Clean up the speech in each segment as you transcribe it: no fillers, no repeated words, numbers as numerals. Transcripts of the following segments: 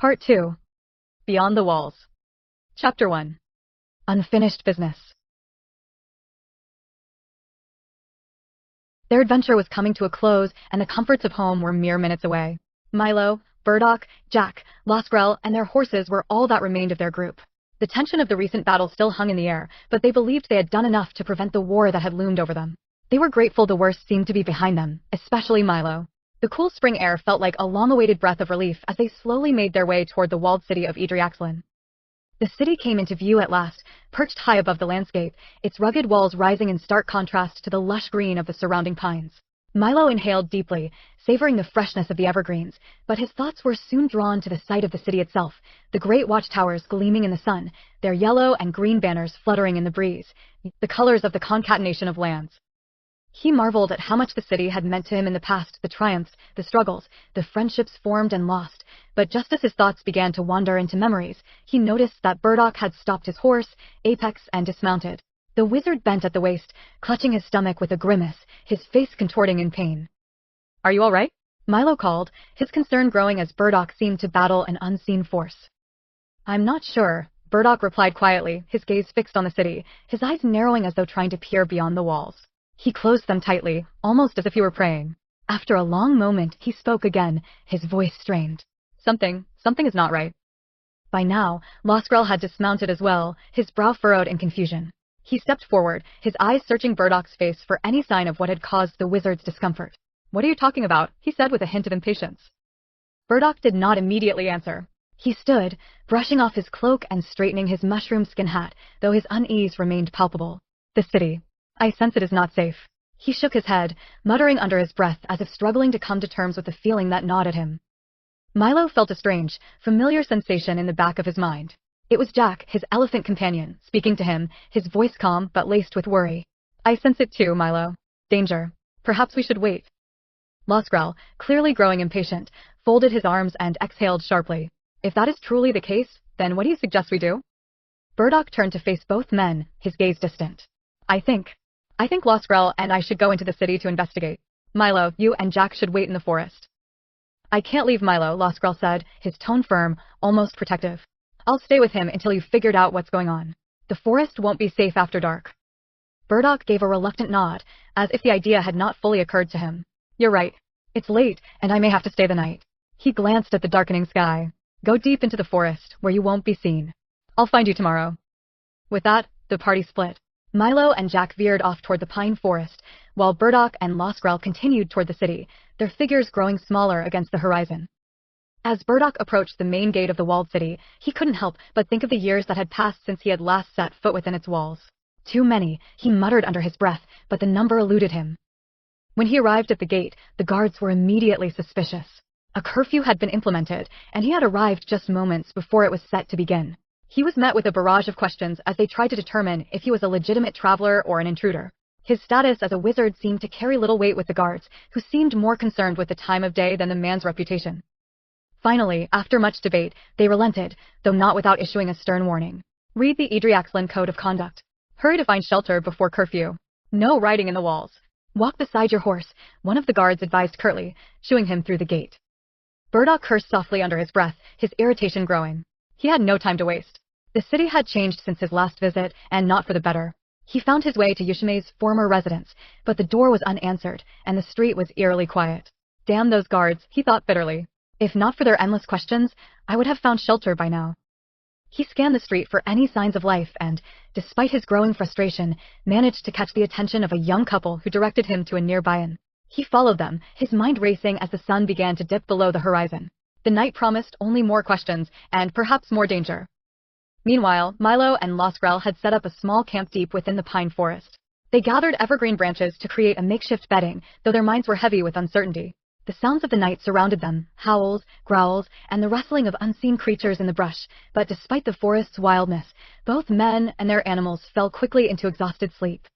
Part 2. Beyond the Walls. Chapter 1. Unfinished Business. Their adventure was coming to a close, and the comforts of home were mere minutes away. Mylo, Burdock, Jaq, Losgrel, and their horses were all that remained of their group. The tension of the recent battle still hung in the air, but they believed they had done enough to prevent the war that had loomed over them. They were grateful the worst seemed to be behind them, especially Mylo. The cool spring air felt like a long-awaited breath of relief as they slowly made their way toward the walled city of Jaq. The city came into view at last, perched high above the landscape, its rugged walls rising in stark contrast to the lush green of the surrounding pines. Mylo inhaled deeply, savoring the freshness of the evergreens, but his thoughts were soon drawn to the sight of the city itself, the great watchtowers gleaming in the sun, their yellow and green banners fluttering in the breeze, the colors of the concatenation of lands. He marveled at how much the city had meant to him in the past, the triumphs, the struggles, the friendships formed and lost, but just as his thoughts began to wander into memories, he noticed that Burdock had stopped his horse, Apex, and dismounted. The wizard bent at the waist, clutching his stomach with a grimace, his face contorting in pain. "Are you all right?" Mylo called, his concern growing as Burdock seemed to battle an unseen force. "I'm not sure," Burdock replied quietly, his gaze fixed on the city, his eyes narrowing as though trying to peer beyond the walls. He closed them tightly, almost as if he were praying. After a long moment, he spoke again, his voice strained. Something is not right." By now, Losgrel had dismounted as well, his brow furrowed in confusion. He stepped forward, his eyes searching Burdock's face for any sign of what had caused the wizard's discomfort. "What are you talking about?" he said with a hint of impatience. Burdock did not immediately answer. He stood, brushing off his cloak and straightening his mushroom skin hat, though his unease remained palpable. "The city. I sense it is not safe." He shook his head, muttering under his breath as if struggling to come to terms with the feeling that gnawed at him. Mylo felt a strange, familiar sensation in the back of his mind. It was Jaq, his elephant companion, speaking to him, his voice calm but laced with worry. "I sense it too, Mylo. Danger. Perhaps we should wait." Losgrel, clearly growing impatient, folded his arms and exhaled sharply. "If that is truly the case, then what do you suggest we do?" Burdock turned to face both men, his gaze distant. I think Losgrel and I should go into the city to investigate. Mylo, you and Jaq should wait in the forest." "I can't leave Mylo," Losgrel said, his tone firm, almost protective. "I'll stay with him until you've figured out what's going on. The forest won't be safe after dark." Burdock gave a reluctant nod, as if the idea had not fully occurred to him. "You're right. It's late, and I may have to stay the night." He glanced at the darkening sky. "Go deep into the forest, where you won't be seen. I'll find you tomorrow." With that, the party split. Mylo and Jaq veered off toward the pine forest, while Burdock and Losgrel continued toward the city, their figures growing smaller against the horizon. As Burdock approached the main gate of the walled city, he couldn't help but think of the years that had passed since he had last set foot within its walls. Too many, he muttered under his breath, but the number eluded him. When he arrived at the gate, the guards were immediately suspicious. A curfew had been implemented, and he had arrived just moments before it was set to begin. He was met with a barrage of questions as they tried to determine if he was a legitimate traveler or an intruder. His status as a wizard seemed to carry little weight with the guards, who seemed more concerned with the time of day than the man's reputation. Finally, after much debate, they relented, though not without issuing a stern warning. "Read the Jaq Code of Conduct. Hurry to find shelter before curfew. No riding in the walls. Walk beside your horse," one of the guards advised curtly, shooing him through the gate. Burdock cursed softly under his breath, his irritation growing. He had no time to waste. The city had changed since his last visit, and not for the better. He found his way to Usheme's former residence, but the door was unanswered, and the street was eerily quiet. Damn those guards, he thought bitterly. If not for their endless questions, I would have found shelter by now. He scanned the street for any signs of life and, despite his growing frustration, managed to catch the attention of a young couple who directed him to a nearby inn. He followed them, his mind racing as the sun began to dip below the horizon. The night promised only more questions, and perhaps more danger. Meanwhile, Mylo and Losgrel had set up a small camp deep within the pine forest. They gathered evergreen branches to create a makeshift bedding, though their minds were heavy with uncertainty. The sounds of the night surrounded them, howls, growls, and the rustling of unseen creatures in the brush, but despite the forest's wildness, both men and their animals fell quickly into exhausted sleep.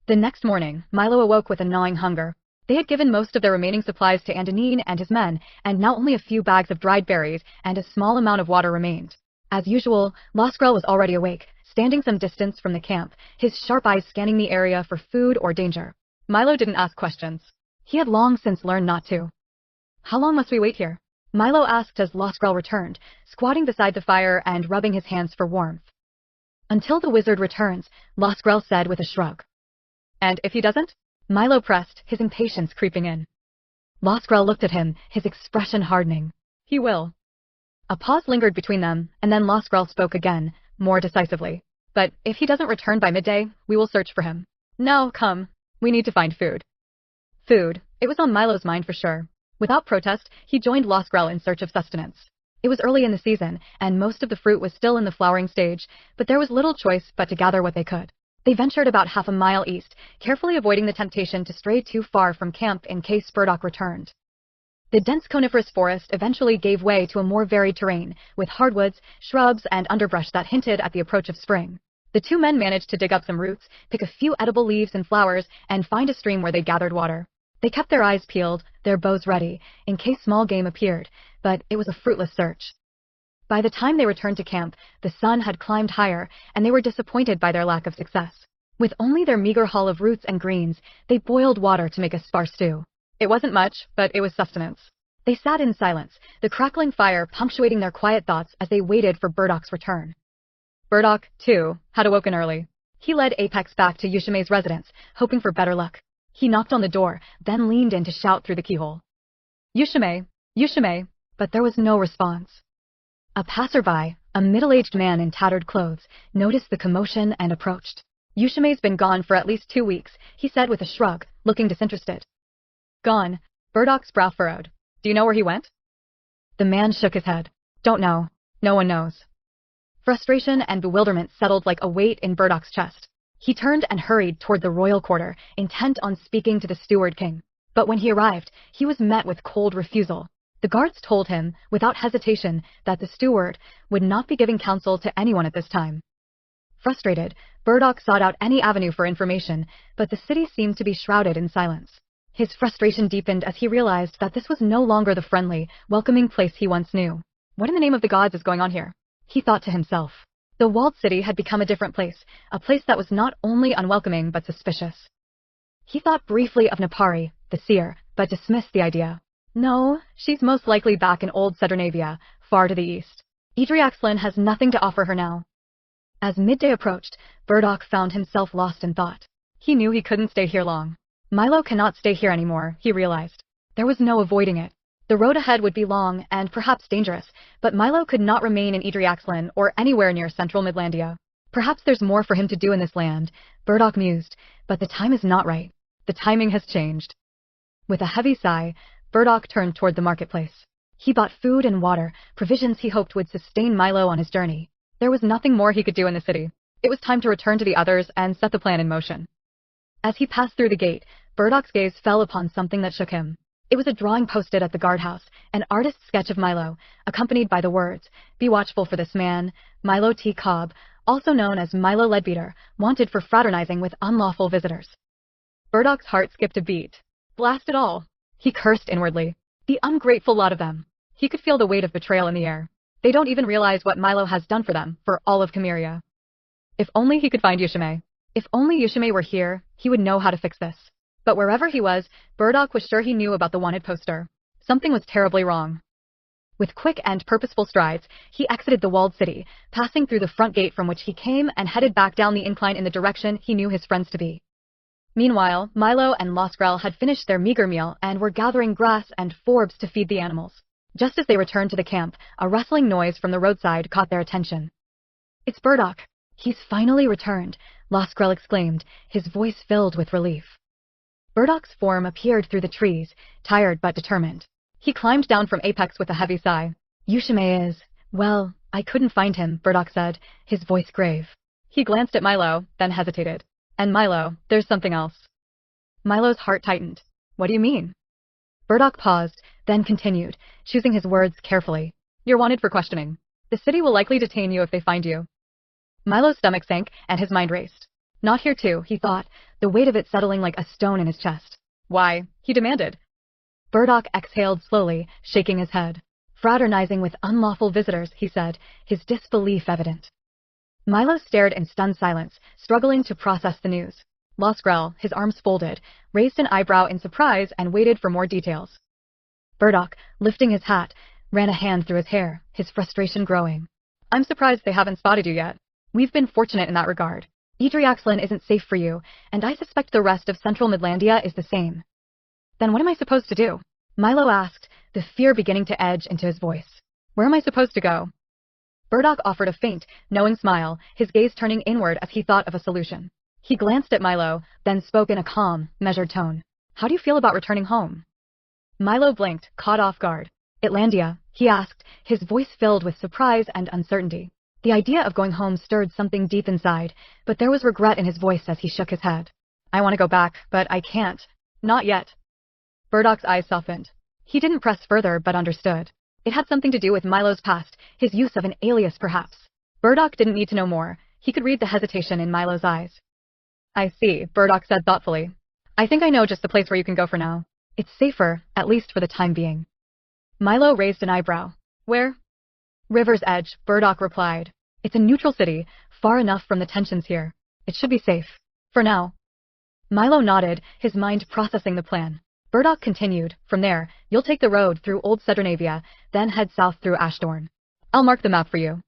The next morning, Mylo awoke with a gnawing hunger. They had given most of their remaining supplies to Andanine and his men, and now only a few bags of dried berries and a small amount of water remained. As usual, Losgrel was already awake, standing some distance from the camp, his sharp eyes scanning the area for food or danger. Mylo didn't ask questions. He had long since learned not to. "How long must we wait here?" Mylo asked as Losgrel returned, squatting beside the fire and rubbing his hands for warmth. Until the wizard returns, Losgrel said with a shrug. And if he doesn't? Mylo pressed, his impatience creeping in. Losgrel looked at him, his expression hardening. He will. A pause lingered between them, and then Losgrel spoke again, more decisively. But if he doesn't return by midday, we will search for him. Now, come. We need to find food. Food. It was on Mylo's mind for sure. Without protest, he joined Losgrel in search of sustenance. It was early in the season, and most of the fruit was still in the flowering stage, but there was little choice but to gather what they could. They ventured about half a mile east, carefully avoiding the temptation to stray too far from camp in case Burdock returned. The dense coniferous forest eventually gave way to a more varied terrain, with hardwoods, shrubs, and underbrush that hinted at the approach of spring. The two men managed to dig up some roots, pick a few edible leaves and flowers, and find a stream where they gathered water. They kept their eyes peeled, their bows ready, in case small game appeared, but it was a fruitless search. By the time they returned to camp, the sun had climbed higher, and they were disappointed by their lack of success. With only their meager haul of roots and greens, they boiled water to make a sparse stew. It wasn't much, but it was sustenance. They sat in silence, the crackling fire punctuating their quiet thoughts as they waited for Burdock's return. Burdock, too, had awoken early. He led Apex back to Usheme's residence, hoping for better luck. He knocked on the door, then leaned in to shout through the keyhole. Usheme, Usheme, but there was no response. A passerby, a middle-aged man in tattered clothes, noticed the commotion and approached. Usheme's been gone for at least 2 weeks, he said with a shrug, looking disinterested. Gone. Burdock's brow furrowed. Do you know where he went? The man shook his head. Don't know. No one knows. Frustration and bewilderment settled like a weight in Burdock's chest. He turned and hurried toward the royal quarter, intent on speaking to the steward king. But when he arrived, he was met with cold refusal. The guards told him, without hesitation, that the steward would not be giving counsel to anyone at this time. Frustrated, Burdock sought out any avenue for information, but the city seemed to be shrouded in silence. His frustration deepened as he realized that this was no longer the friendly, welcoming place he once knew. What in the name of the gods is going on here? He thought to himself. The walled city had become a different place, a place that was not only unwelcoming but suspicious. He thought briefly of Napari, the seer, but dismissed the idea. No, she's most likely back in old Sedernavia, far to the east. Idriaxlin has nothing to offer her now. As midday approached, Burdock found himself lost in thought. He knew he couldn't stay here long. Mylo cannot stay here anymore, he realized. There was no avoiding it. The road ahead would be long and perhaps dangerous, but Mylo could not remain in Idriaxlin or anywhere near central Midlandia. Perhaps there's more for him to do in this land, Burdock mused, but the time is not right. The timing has changed. With a heavy sigh, Burdock turned toward the marketplace. He bought food and water, provisions he hoped would sustain Mylo on his journey. There was nothing more he could do in the city. It was time to return to the others and set the plan in motion. As he passed through the gate, Burdock's gaze fell upon something that shook him. It was a drawing posted at the guardhouse, an artist's sketch of Mylo, accompanied by the words, "Be watchful for this man, Mylo T. Cobb, also known as Mylo Leadbeater, wanted for fraternizing with unlawful visitors." Burdock's heart skipped a beat. Blast it all! He cursed inwardly. The ungrateful lot of them. He could feel the weight of betrayal in the air. They don't even realize what Mylo has done for them, for all of Cameria. If only he could find Usheme. If only Usheme were here, he would know how to fix this. But wherever he was, Burdock was sure he knew about the wanted poster. Something was terribly wrong. With quick and purposeful strides, he exited the walled city, passing through the front gate from which he came and headed back down the incline in the direction he knew his friends to be. Meanwhile, Mylo and Losgrel had finished their meager meal and were gathering grass and forbs to feed the animals. Just as they returned to the camp, a rustling noise from the roadside caught their attention. "It's Burdock. He's finally returned," Losgrel exclaimed, his voice filled with relief. Burdock's form appeared through the trees, tired but determined. He climbed down from Apex with a heavy sigh. "Usheme is... well, I couldn't find him," Burdock said, his voice grave. He glanced at Mylo, then hesitated. "And Mylo, there's something else." Mylo's heart tightened. "What do you mean?" Burdock paused, then continued, choosing his words carefully. "You're wanted for questioning. The city will likely detain you if they find you." Mylo's stomach sank, and his mind raced. Not here too, he thought, the weight of it settling like a stone in his chest. "Why?" he demanded. Burdock exhaled slowly, shaking his head. "Fraternizing with unlawful visitors," he said, his disbelief evident. Mylo stared in stunned silence, struggling to process the news. Losgrel, his arms folded, raised an eyebrow in surprise and waited for more details. Burdock, lifting his hat, ran a hand through his hair, his frustration growing. I'm surprised they haven't spotted you yet. We've been fortunate in that regard. Idriaxlin isn't safe for you, and I suspect the rest of Central Midlandia is the same. Then what am I supposed to do? Mylo asked, the fear beginning to edge into his voice. Where am I supposed to go? Burdock offered a faint, knowing smile, his gaze turning inward as he thought of a solution. He glanced at Mylo, then spoke in a calm, measured tone. How do you feel about returning home? Mylo blinked, caught off guard. Itlandia, he asked, his voice filled with surprise and uncertainty. The idea of going home stirred something deep inside, but there was regret in his voice as he shook his head. I want to go back, but I can't. Not yet. Burdock's eyes softened. He didn't press further but understood. It had something to do with Mylo's past, his use of an alias perhaps. Burdock didn't need to know more. He could read the hesitation in Mylo's eyes. I see, Burdock said thoughtfully. I think I know just the place where you can go for now. It's safer, at least for the time being. Mylo raised an eyebrow. Where? River's Edge, Burdock replied. It's a neutral city, far enough from the tensions here. It should be safe. For now. Mylo nodded, his mind processing the plan. Burdock continued. From there, you'll take the road through Old Sedernavia, then head south through Ashdown. I'll mark the map for you.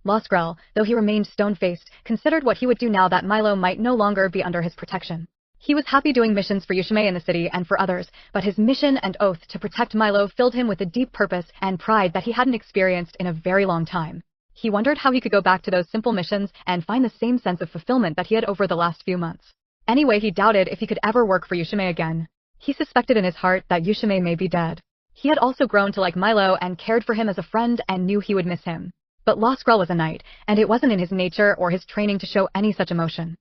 Losgrel, though he remained stone-faced, considered what he would do now that Mylo might no longer be under his protection. He was happy doing missions for Usheme in the city and for others, but his mission and oath to protect Mylo filled him with a deep purpose and pride that he hadn't experienced in a very long time. He wondered how he could go back to those simple missions and find the same sense of fulfillment that he had over the last few months. Anyway, he doubted if he could ever work for Usheme again. He suspected in his heart that Usheme may be dead. He had also grown to like Mylo and cared for him as a friend and knew he would miss him. But Losgrel was a knight, and it wasn't in his nature or his training to show any such emotion.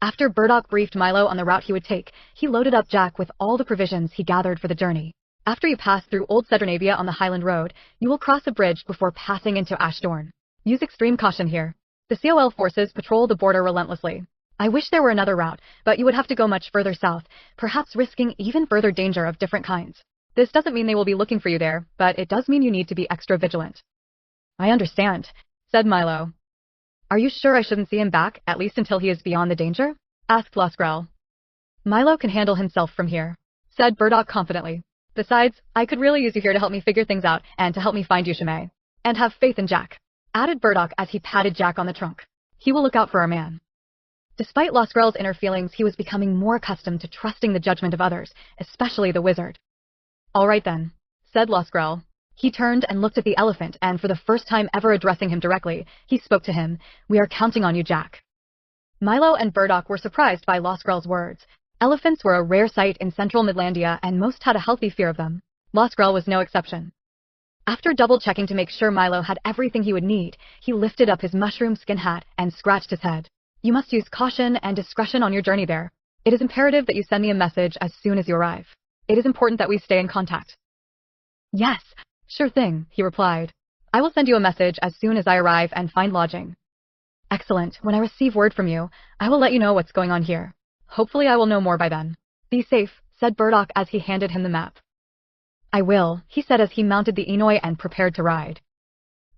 After Burdock briefed Mylo on the route he would take, he loaded up Jaq with all the provisions he gathered for the journey. After you pass through Old Sedernavia on the Highland Road, you will cross a bridge before passing into Ashdown. Use extreme caution here. The COL forces patrol the border relentlessly. I wish there were another route, but you would have to go much further south, perhaps risking even further danger of different kinds. This doesn't mean they will be looking for you there, but it does mean you need to be extra vigilant. I understand, said Mylo. Are you sure I shouldn't see him back, at least until he is beyond the danger? Asked Losgrel. Mylo can handle himself from here, said Burdock confidently. Besides, I could really use you here to help me figure things out and to help me find Usheme. And have faith in Jaq, added Burdock as he patted Jaq on the trunk. He will look out for our man. Despite Losgrel's inner feelings, he was becoming more accustomed to trusting the judgment of others, especially the wizard. All right then, said Losgrel. He turned and looked at the elephant, and for the first time ever addressing him directly, he spoke to him. We are counting on you, Jaq. Mylo and Burdock were surprised by Losgrel's words. Elephants were a rare sight in Central Midlandia, and most had a healthy fear of them. Losgrel was no exception. After double-checking to make sure Mylo had everything he would need, he lifted up his mushroom skin hat and scratched his head. You must use caution and discretion on your journey there. It is imperative that you send me a message as soon as you arrive. It is important that we stay in contact. Yes, sure thing, he replied. I will send you a message as soon as I arrive and find lodging. Excellent. When I receive word from you, I will let you know what's going on here. Hopefully I will know more by then. Be safe, said Burdock as he handed him the map. I will, he said as he mounted the Enoy and prepared to ride.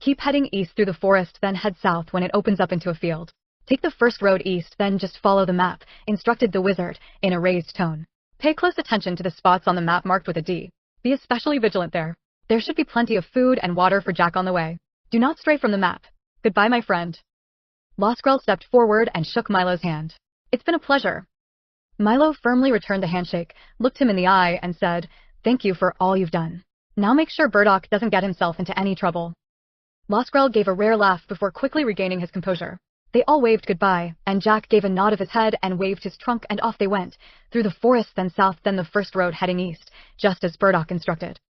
Keep heading east through the forest, then head south when it opens up into a field. Take the first road east, then just follow the map, instructed the wizard, in a raised tone. Pay close attention to the spots on the map marked with a D. Be especially vigilant there. There should be plenty of food and water for Jaq on the way. Do not stray from the map. Goodbye, my friend. Losgrel stepped forward and shook Mylo's hand. It's been a pleasure. Mylo firmly returned the handshake, looked him in the eye, and said, Thank you for all you've done. Now make sure Burdock doesn't get himself into any trouble. Losgrel gave a rare laugh before quickly regaining his composure. They all waved goodbye, and Jaq gave a nod of his head and waved his trunk, and off they went, through the forest, then south, then the first road heading east, just as Burdock instructed.